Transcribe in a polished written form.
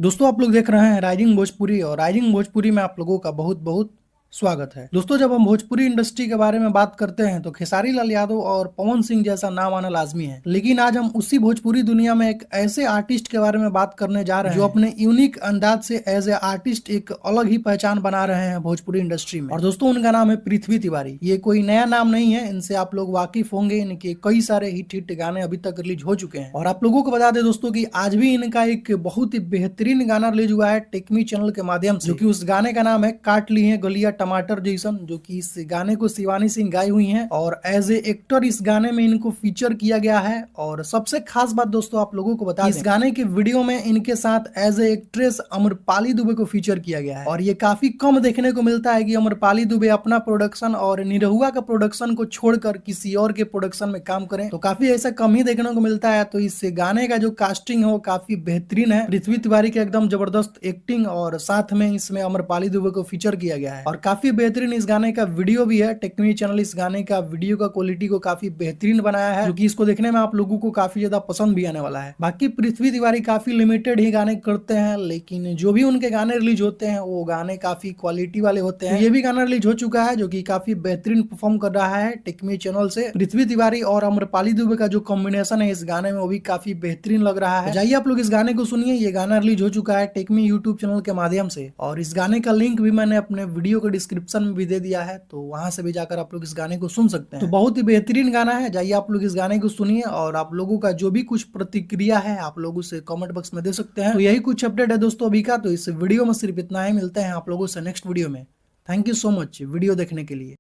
दोस्तों आप लोग देख रहे हैं राइजिंग भोजपुरी और राइजिंग भोजपुरी में आप लोगों का बहुत बहुत स्वागत है। दोस्तों जब हम भोजपुरी इंडस्ट्री के बारे में बात करते हैं तो खेसारी लाल यादव और पवन सिंह जैसा नाम आना लाजमी है, लेकिन आज हम उसी भोजपुरी दुनिया में एक ऐसे आर्टिस्ट के बारे में बात करने जा रहे हैं जो अपने यूनिक अंदाज से एज ए आर्टिस्ट एक अलग ही पहचान बना रहे हैं भोजपुरी इंडस्ट्री में। और दोस्तों उनका नाम है पृथ्वी तिवारी। ये कोई नया नाम नहीं है, इनसे आप लोग वाकिफ होंगे। इनके कई सारे हिट गाने अभी तक रिलीज हो चुके हैं और आप लोगों को बता दें दोस्तों की आज भी इनका एक बहुत ही बेहतरीन गाना रिलीज हुआ है टेकमी चैनल के माध्यम से, जो कि उस गाने का नाम है काट ली है गलिया टमाटर जैसन, जो कि इस गाने को शिवानी सिंह गाई हुई हैं और एज ए एक्टर इस गाने में इनको फीचर किया गया है। और सबसे खास बात दोस्तों आप लोगों को बता दें, इस गाने के वीडियो में इनके साथ as a actress Amrapali Dubey को फीचर किया गया है। और ये काफी कम देखने को मिलता है कि अमरपाली दुबे अपना प्रोडक्शन और निरहुआ का प्रोडक्शन को छोड़कर किसी और के प्रोडक्शन में काम करें, तो काफी ऐसा कम ही देखने को मिलता है। तो इस गाने का जो कास्टिंग है वो काफी बेहतरीन है। पृथ्वी तिवारी की एकदम जबरदस्त एक्टिंग और साथ में इसमें अमरपाली दुबे को फीचर किया गया है और काफी बेहतरीन इस गाने का वीडियो भी है। टेक्मी चैनल इस गाने का वीडियो का क्वालिटी को काफी बेहतरीन बनाया है, जो कि इसको देखने में आप लोगों को काफी ज्यादा पसंद भी आने वाला है। बाकी पृथ्वी तिवारी काफी लिमिटेड ही गाने करते हैं, लेकिन जो भी उनके गाने रिलीज होते हैं वो गाने काफी क्वालिटी वाले होते हैं। तो ये भी गाना रिलीज हो चुका है जो कि काफी बेहतरीन परफॉर्म कर रहा है टेक्मी चैनल से। पृथ्वी तिवारी और अमरपाली दुबे का जो कॉम्बिनेशन है इस गाने में वो भी काफी बेहतरीन लग रहा है। जाइए आप लोग इस गाने को सुनिए। ये गाना रिलीज हो चुका है टेक्मी यूट्यूब चैनल के माध्यम से और इस गाने का लिंक भी मैंने अपने वीडियो के डिस्क्रिप्शन में भी दे दिया है, तो वहां से भी जाकर आप लोग इस गाने को सुन सकते हैं। तो बहुत ही बेहतरीन गाना है। जाइए आप लोग इस गाने को सुनिए और आप लोगों का जो भी कुछ प्रतिक्रिया है आप लोग उसे कमेंट बॉक्स में दे सकते हैं। तो यही कुछ अपडेट है दोस्तों अभी का। तो इस वीडियो में सिर्फ इतना ही। मिलते हैं आप लोगों से नेक्स्ट वीडियो में। Thank you so much video देखने के लिए।